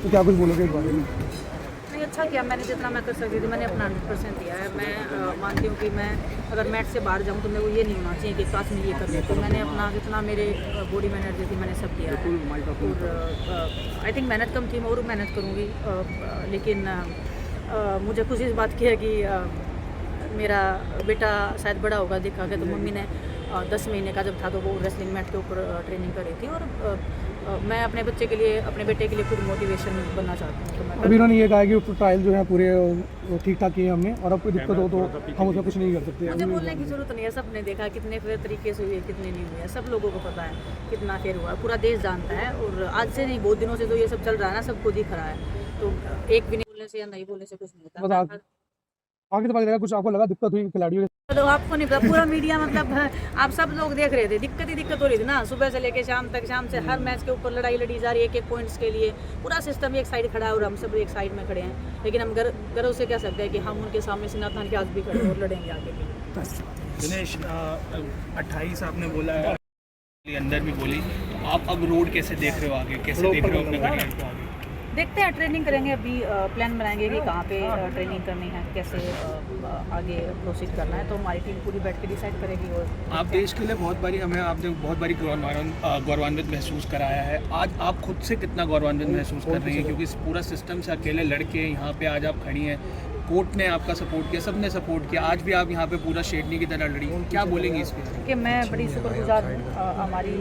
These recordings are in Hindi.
तो क्या कुछ बोलोगे इस बारे में? नहीं, अच्छा किया। मैंने जितना मैं कर सकती थी मैंने अपना 100% दिया है। मैं मानती हूँ कि मैं अगर मैट से बाहर जाऊँ तो मेरे को ये नहीं होना चाहिए कि काश मैं ये कर लूँ। तो मैंने अपना जितना मेरे बॉडी में एनर्जी थी मैंने सब दिया है। और आई थिंक मेहनत कम थी, मैं और मेहनत करूँगी। लेकिन मुझे खुशी इस बात की है कि मेरा बेटा शायद बड़ा होगा देखा गया। तो मम्मी ने 10 महीने का जब था तो वो रेसलिंग मैट के ऊपर ट्रेनिंग कर रही थी। और मैं अपने बच्चे के लिए, अपने बेटे के लिए खुद मोटिवेशन बनना चाहती हूँ। तो मैं अभी उन्होंने ये कहा कि ट्रायल जो है पूरे ठीक ठाक किए हमने, और अब कोई दिक्कत हो तो हम उसमें कुछ नहीं कर सकते। मुझे बोलने की जरूरत नहीं है, सबने देखा कितने फेयर तरीके से हुए कितने नहीं हुए। सब लोगों को पता है कितना फेयर हुआ, पूरा देश जानता है। और आज से नहीं, बहुत दिनों से तो ये सब चल रहा है ना, सबको दिख रहा है। तो एक भी नहीं बोलने से या नहीं बोलने से कुछ नहीं होता। बस आगे तो पता लगा कुछ आपको लगा दिक्कत हुई खिलाड़ियों तो आपको नहीं पता, पूरा मीडिया मतलब आप सब लोग देख रहे थे। दिक्कत ही दिक्कत हो रही थी ना, सुबह से लेके शाम तक। शाम से हर मैच के ऊपर लड़ाई लड़ी जा रही है, एक पॉइंट्स के लिए। पूरा सिस्टम एक साइड खड़ा है और हम सब एक साइड में खड़े हैं। लेकिन हम गर्व से कह सकते हैं कि हम उनके सामने सिनातन के आज भी खड़े और लड़ेंगे आगे भी। दिनेश, 28 आपने बोला है, अंदर भी बोली, आप अब रोड कैसे देख रहे हो आगे, कैसे देख रहे हो अपने करियर को आगे? देखते हैं, ट्रेनिंग करेंगे। अभी प्लान बनाएंगे कि कहाँ पे ट्रेनिंग करनी है, कैसे आगे प्रोसीड करना है। तो हमारी टीम पूरी बैठ के डिसाइड करेगी। और आप देश के लिए आपने बहुत बारी गौरवान्वित महसूस कराया है। आज आप खुद से कितना गौरवान्वित महसूस कर रही हैं, क्योंकि इस पूरा सिस्टम से अकेले लड़के यहाँ पे आज आप खड़ी हैं। कोर्ट ने आपका सपोर्ट किया, सबने सपोर्ट किया, आज भी आप यहाँ पे पूरा शेरनी की तरह लड़ी। क्या बोलेंगे इस पर? कि मैं बड़ी शुक्रगुजार हूँ हमारी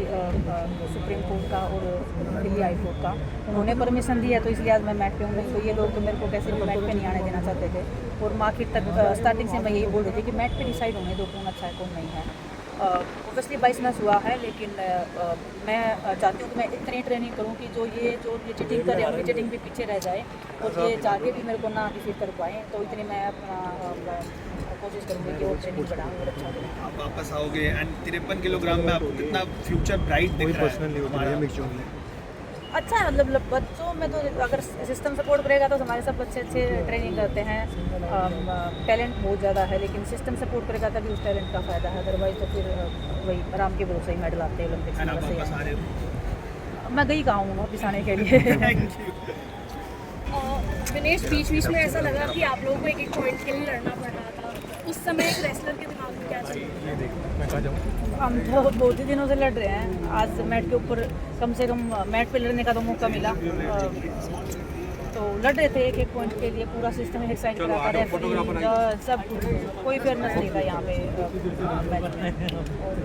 सुप्रीम कोर्ट का और दिल्ली हाई कोर्ट का। उन्होंने परमिशन दी है तो इसलिए आज मैं मैट पे हूँ। तो ये लोग तो मेरे को कैसे भी मैट पे नहीं आने देना चाहते थे। और मार्केट तक स्टार्टिंग से मैं यही बोल रही थी कि मैट पे डिसाइड होने दो कौन अच्छा है कौन नहीं है। ऑब्वियसली 22 मैच हुआ है, लेकिन मैं चाहती हूँ कि मैं इतनी ट्रेनिंग करूँ कि जो ये चीटिंग कर रहे हैं उनकी चीटिंग भी पीछे रह जाए और ये जाके भी मेरे को ना डिफीट कर पाएँ। तो इतनी मैं अपना कोशिश करूँगी कि वो ट्रेनिंग बढ़ाऊँ और अच्छा करूँ। आप वापस आओगे एंड 53 किलोग्राम में आपको कितना फ्यूचर ब्राइट दिख रहा है? अच्छा है, मतलब बच्चों में तो अगर सिस्टम सपोर्ट करेगा तो हमारे सब अच्छे ट्रेनिंग करते हैं। टैलेंट बहुत ज़्यादा है, लेकिन सिस्टम सपोर्ट करेगा तभी उस टैलेंट का फ़ायदा है। अदरवाइज तो फिर वही आराम के भरोसे ही मेडल आते हैं ओलंपिक्स में। मैं गई कहाँ हूँ वापस आने के लिए। दिनेश, बीच में ऐसा लगा कि आप लोगों को एक पॉइंट के लिए लड़ना पड़ रहा था। उस समय एक रेसलर के दिमाग में क्या चल रहा था? हम तो बहुत ही दिनों से लड़ रहे हैं। आज मैट के ऊपर कम से कम मैट पे लड़ने का तो मौका मिला। तो लड़ रहे थे एक पॉइंट के लिए, पूरा सिस्टम एक साइड करा था, रेफरी सब कुछ, कोई फेयरनेस नहीं था यहाँ पे मैच में। और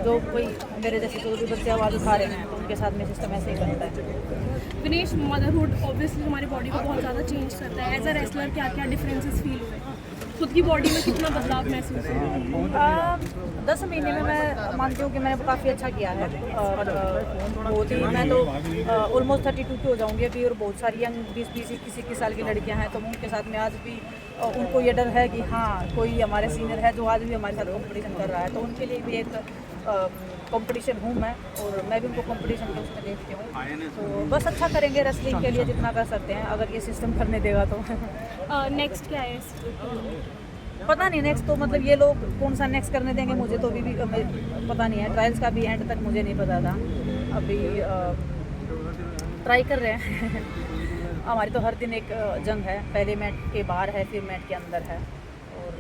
जो कोई मेरे जैसे जो भी बच्चे आवाज़ उठा रहे हैं तो उनके साथ में सिस्टम ऐसे ही बनता है। दिनेश, मदरहुड ऑब्वियसली हमारी बॉडी को बहुत ज़्यादा चेंज करता है। एज अ रेसलर क्या क्या डिफरेंसेस फील हुए? खुद की बॉडी में कितना बदलाव महसूस हुआ? 10 महीने में मैं मानती हूँ कि मैंने काफ़ी अच्छा किया है। बहुत ही, मैं तो ऑलमोस्ट 32 की हो जाऊँगी अभी। और बहुत सारी यंग 20-20 21 साल की लड़कियाँ हैं, तो उनके साथ में आज भी उनको ये डर है कि हाँ कोई हमारे सीनियर है जो आज भी हमारे साथ कंपटीशन कर रहा है। तो उनके लिए भी एक कंपटीशन हूँ मैं, और मैं भी उनको कंपटीशन के उसमें देखती हूँ। तो बस अच्छा करेंगे रेसलिंग के लिए जितना कर सकते हैं, अगर ये सिस्टम करने देगा तो। नेक्स्ट क्या है? पता नहीं नेक्स्ट तो, मतलब ये लोग कौन सा नेक्स्ट करने देंगे मुझे तो अभी भी पता नहीं है। ट्रायल्स का भी एंड तक मुझे नहीं पता था। अभी ट्राई कर रहे हैं। हमारी तो हर दिन एक जंग है, पहले मैट के बाहर है फिर मैट के अंदर है। और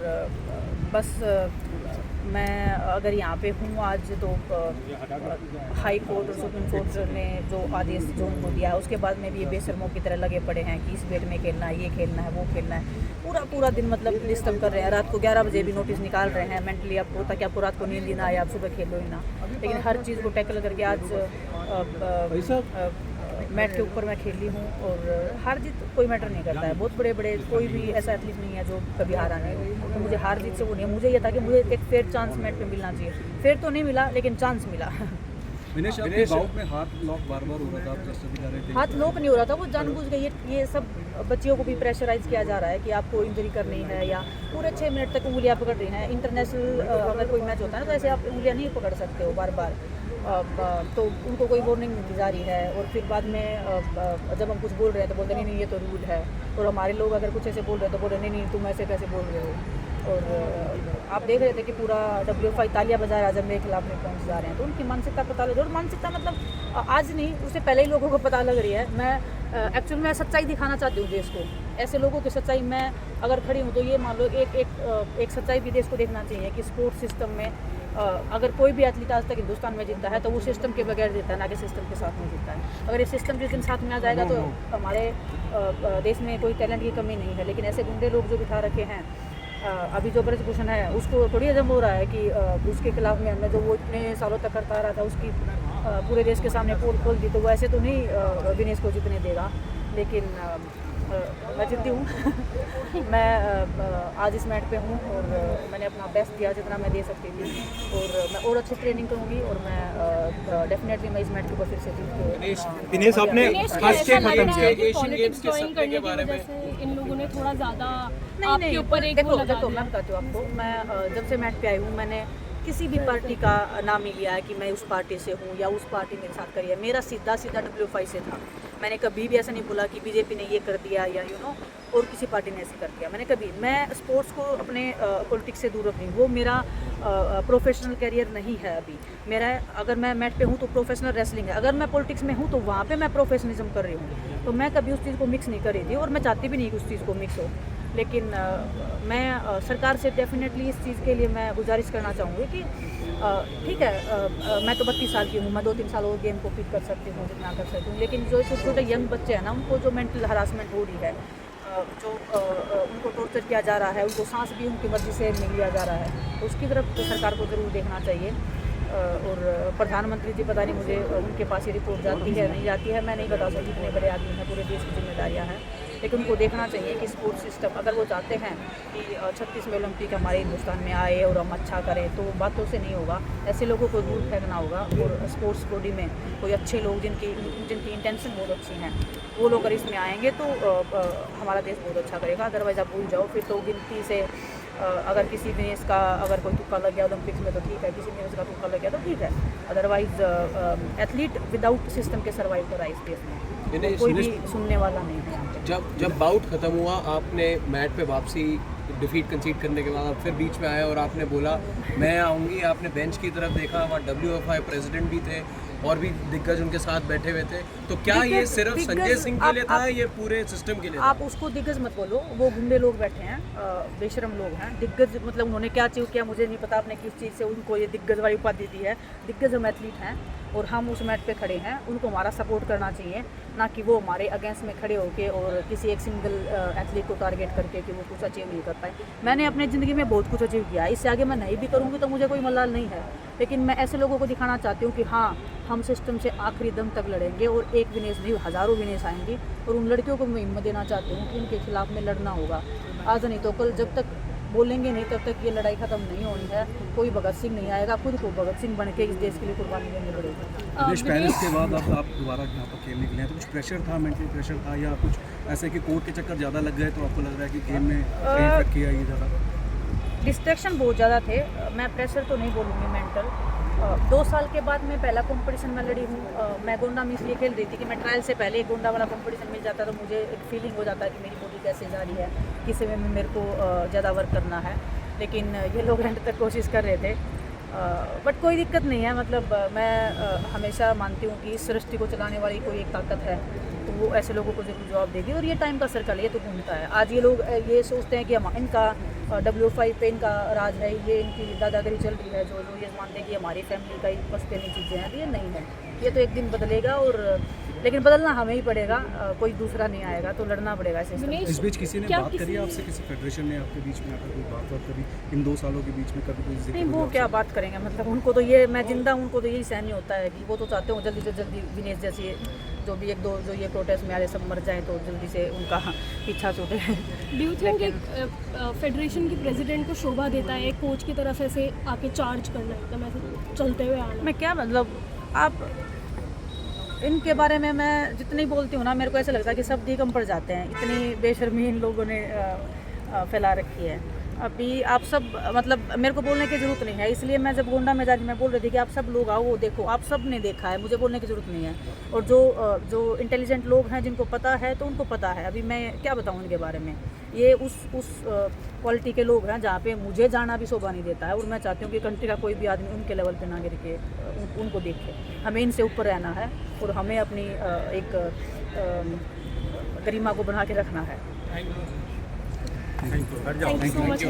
बस मैं अगर यहाँ पे हूँ आज तो हाई कोर्ट और सुप्रीम कोर्ट ने जो आदेश जो उनको दिया है उसके बाद में भी ये बेशर्मों की तरह लगे पड़े हैं कि इस वेट में खेलना है, ये खेलना है, वो खेलना है। पूरा दिन मतलब डिस्टर्ब कर रहे हैं। रात को 11 बजे भी नोटिस निकाल रहे हैं मेंटली आपको, ताकि आपको रात को नींद ही ना आए, आप सुबह खेलो ही ना। लेकिन हर चीज़ को टैकल करके आज मैट के ऊपर मैं खेली हूँ। और हार जीत कोई मैटर नहीं करता है। बहुत बड़े कोई भी ऐसा एथलीट नहीं है जो कभी हारा नहीं। तो मुझे हार जीत से वो नहीं है। मुझे ये था कि मुझे एक फेयर चांस मैट पे मिलना चाहिए। फेयर तो नहीं मिला लेकिन चांस मिला। दिनेश, आपके बाउट में हाथ लॉक बार-बार हो रहा था, आप जैसे भी जा रहे थे। हाथ लॉक नहीं हो रहा था, वो जानबूझ के ये सब बच्चियों को भी प्रेशराइज किया जा रहा है कि आपको इंजरी करनी है या पूरे 6 मिनट तक उंगलियां पकड़ रही हैं। इंटरनेशनल अगर कोई मैच होता है ना तो ऐसे आप उंगलियां नहीं पकड़ सकते हो बार। तो उनको कोई वार्निंग दी जा रही है। और फिर बाद में जब हम कुछ बोल रहे हैं तो बोलते नहीं ये तो रूल है। और हमारे लोग अगर कुछ ऐसे बोल रहे हैं तो बोल रहे नहीं तुम ऐसे कैसे बोल रहे हो। और आप देख रहे थे कि पूरा WFI तालियां बजा रहा है जब मेरे खिलाफ में पहुंच जा रहे हैं, तो उनकी मानसिकता पता लग रही है। और मानसिकता मतलब आज नहीं, उससे पहले ही लोगों को पता लग रही है। मैं एक्चुअली मैं सच्चाई दिखाना चाहती हूँ देश को, ऐसे लोगों की सच्चाई। मैं अगर खड़ी हूँ तो ये मान लो एक सच्चाई भी देश को देखना चाहिए कि स्पोर्ट्स सिस्टम में अगर कोई भी एथलीट आज तक हिंदुस्तान में जीता है तो वो सिस्टम के बगैर जीता है, ना कि सिस्टम के साथ में जीता है। अगर ये सिस्टम जिस दिन साथ में आ जाएगा तो हमारे देश में कोई टैलेंट की कमी नहीं है। लेकिन ऐसे गुंडे लोग जो बिठा रखे हैं, अभी जो ब्रजभूषण है उसको थोड़ी हजम हो रहा है कि उसके खिलाफ में हमने जो वो इतने सालों तक करता आ रहा था उसकी पूरे देश के सामने पोल खोल दी, तो वो ऐसे तो नहीं विनेश को जीतने देगा। लेकिन मैं जीती हूँ। मैं आज इस मैट पे हूँ और मैंने अपना बेस्ट दिया जितना मैं दे सकती थी, और मैं और अच्छी ट्रेनिंग करूँगी और मैं डेफिनेटली मैं इस मैट के ऊपर फिर से जीत के दिनेश आपने दिनेश को आज के ऐसा लग खत्म रहा किया है कि एशियन गेम्स पॉलिटिक्स के ज्वाइन सपने करने के की बारे वजह में। से इन लोगों ने थोड़ा ज़्यादा नहीं आपके ऊपर एक वो लगा देखो दिया। मैं बताती हूँ आपको। मैं जब से मैट पे आई हूँ मैंने किसी भी पार्टी का नाम नहीं लिया है कि मैं उस पार्टी से हूँ या उस पार्टी मेरे साथ करी है। मेरा सीधा WFI से था। मैंने कभी भी ऐसा नहीं बोला कि बीजेपी ने ये कर दिया या और किसी पार्टी ने ऐसे कर दिया। मैंने कभी, मैं स्पोर्ट्स को अपने पॉलिटिक्स से दूर रख रही हूँ। वो मेरा प्रोफेशनल कैरियर नहीं है अभी मेरा। अगर मैं मैट पे हूँ तो प्रोफेशनल रेसलिंग है, अगर मैं पॉलिटिक्स में हूँ तो वहाँ पे मैं प्रोफेशनलिज्म कर रही हूँ। तो मैं कभी उस चीज़ को मिक्स नहीं कर रही थी और मैं चाहती भी नहीं कि उस चीज़ को मिक्स हो। लेकिन मैं सरकार से डेफिनेटली इस चीज़ के लिए मैं गुजारिश करना चाहूँगी कि ठीक है, मैं तो 32 साल की हूँ, मैं 2-3 साल और गेम को पिक कर सकती हूँ जितना कर सकती हूँ। लेकिन जो छोटे छोटे यंग बच्चे हैं ना, उनको जो मेंटल हरासमेंट हो रही है, जो उनको टॉर्चर किया जा रहा है, उनको सांस भी उनकी मर्जी से नहीं लिया जा रहा है, उसकी तरफ तो सरकार को ज़रूर देखना चाहिए। और प्रधानमंत्री जी पता नहीं मुझे उनके पास ये रिपोर्ट जाती है नहीं जाती है, मैं नहीं बता सकती। इतने बड़े आदमी हैं, पूरे देश की जिम्मेदारियाँ हैं। लेकिन उनको देखना चाहिए कि स्पोर्ट्स सिस्टम, अगर वो चाहते हैं कि 36 में ओलंपिक हमारे हिंदुस्तान में आए और हम अच्छा करें, तो बातों से नहीं होगा। ऐसे लोगों को दूर फेंकना होगा। और स्पोर्ट्स बॉडी में कोई अच्छे लोग जिनकी इंटेंशन बहुत अच्छी हैं, वो लोग अगर इसमें आएंगे तो हमारा देश बहुत अच्छा करेगा। अदरवाइज़ आप भूल जाओ, फिर तो गिनती से अगर किसी विनेश का अगर कोई तुक्का लग गया ओलंपिक्स में तो ठीक है, किसी विनेश का तुक्का लग गया तो ठीक है। अदरवाइज एथलीट विदाउट सिस्टम के सर्वाइव करा इस देश में, कोई भी सुनने वाला नहीं है। जब बाउट खत्म हुआ, आपने मैट पे वापसी डिफीट कंसीड करने के बाद आप फिर बीच में आए और आपने बोला मैं आऊँगी। आपने बेंच की तरफ देखा, वहाँ WFI प्रेसिडेंट भी थे और भी दिग्गज उनके साथ बैठे हुए थे। तो क्या ये सिर्फ संजय सिंह के लिए था, ये पूरे सिस्टम के लिए था? आप उसको दिग्गज मत बोलो, वो गुंडे लोग बैठे हैं, बेशरम लोग हैं। दिग्गज मतलब उन्होंने क्या अचीव किया मुझे नहीं पता, आपने किस चीज़ से उनको ये दिग्गज वाली उपाधि दी है। दिग्गज हम एथलीट हैं और हम उस मैट पे खड़े हैं, उनको हमारा सपोर्ट करना चाहिए, ना कि वो हमारे अगेंस्ट में खड़े होके और किसी एक सिंगल एथलीट को टारगेट करके कि वो कुछ अचीव नहीं कर पाए। मैंने अपनी ज़िंदगी में बहुत कुछ अचीव किया है, इससे आगे मैं नहीं भी करूँगी तो मुझे कोई मलाल नहीं है। लेकिन मैं ऐसे लोगों को दिखाना चाहती हूँ कि हाँ, हम सिस्टम से आखिरी दम तक लड़ेंगे और एक विनेश नहीं हज़ारों विनेश आएंगी। और उन लड़कियों को मैं हिम्मत देना चाहती हूँ कि इनके खिलाफ में लड़ना होगा, आज नहीं तो कल। जब तक बोलेंगे नहीं तब तक ये लड़ाई ख़त्म नहीं होनी है। कोई भगत सिंह नहीं आएगा, खुद को भगत सिंह बन के इस देश के लिए कुर्बानी देनी पड़ेगी। दिनेश पेरिस के बाद अब आप दोबारा यहाँ पर खेलने के लिए तो कुछ प्रेशर था, मेंटल प्रेशर था, या कुछ ऐसे कि कोर्ट के चक्कर ज़्यादा लग गए तो आपको लग रहा है कि गेम में इफेक्ट किया ये ज़्यादा? डिस्ट्रैक्शन बहुत ज़्यादा थे। मैं प्रेशर तो नहीं बोलूँगी, मेंटल। 2 साल के बाद मैं पहला कंपटीशन में लड़ी हूँ। मैं गोंडा में इसलिए खेल रही थी कि मैं ट्रायल से पहले एक गोंडा वाला कंपटीशन मिल जाता तो मुझे एक फीलिंग हो जाता है कि मेरी बॉडी कैसे जा रही है, किस समय में मेरे को ज़्यादा वर्क करना है। लेकिन ये लोग एंड तक कोशिश कर रहे थे, बट कोई दिक्कत नहीं है। मतलब मैं हमेशा मानती हूँ कि इस सृष्टि को चलाने वाली कोई एक ताकत है, तो वो ऐसे लोगों को जरूर जवाब देगी। और ये टाइम का सर्कल है, ये तो घूमता है। आज ये लोग ये सोचते हैं कि हम इनका WFI पे इनका राज है, ये इनकी दादागिरी चल रही है, जो ये मानते हैं कि हमारी फैमिली का ही पसपेनी चीज़ें हैं। तो ये नहीं है, ये तो एक दिन बदलेगा। और लेकिन बदलना हमें ही पड़ेगा, कोई दूसरा नहीं आएगा, तो लड़ना पड़ेगा इसे। इस बीच किसी ने बात करी आपसे, किसी फेडरेशन ने आपके बीच में आकर कोई बात करी इन 2 सालों के बीच में? कभी कोई जिक्र नहीं, वो हुआ क्या आपसे? बात करेंगे। मतलब उनको तो ये, मैं जिंदा हूँ, उनको तो यही सहन नहीं होता है कि वो तो चाहते हो जल्दी से जल्दी विनेश जैसी जो भी 1-2 जो ये प्रोटेस्ट में आ रहे सब मर जाएं तो जल्दी से उनका पीछा छूटे। डू यू थिंक एक फेडरेशन की प्रेसिडेंट को शोभा देता है एक कोच की तरफ ऐसे आके चार्ज करना, एकदम ऐसे चलते हुए आना? मैं क्या, मतलब आप इनके बारे में मैं जितनी बोलती हूँ ना, मेरे को ऐसा लगता है कि सब दिगम पड़ जाते हैं। इतनी बेशर्मी इन लोगों ने फैला रखी है। अभी आप सब मतलब मेरे को बोलने की ज़रूरत नहीं है, इसलिए मैं जब गोंडा में जाकर मैं बोल रही थी कि आप सब लोग आओ, वो देखो, आप सब ने देखा है, मुझे बोलने की ज़रूरत नहीं है। और जो इंटेलिजेंट लोग हैं जिनको पता है तो उनको पता है, अभी मैं क्या बताऊँ उनके बारे में। ये उस क्वालिटी के लोग हैं जहाँ पे मुझे जाना भी शोभा नहीं देता है, और मैं चाहती हूँ कि कंट्री का कोई भी आदमी उनके लेवल पे ना गिर के उनको देखे। हमें इनसे ऊपर रहना है और हमें अपनी एक गरिमा को बना के रखना है। Thank you so much.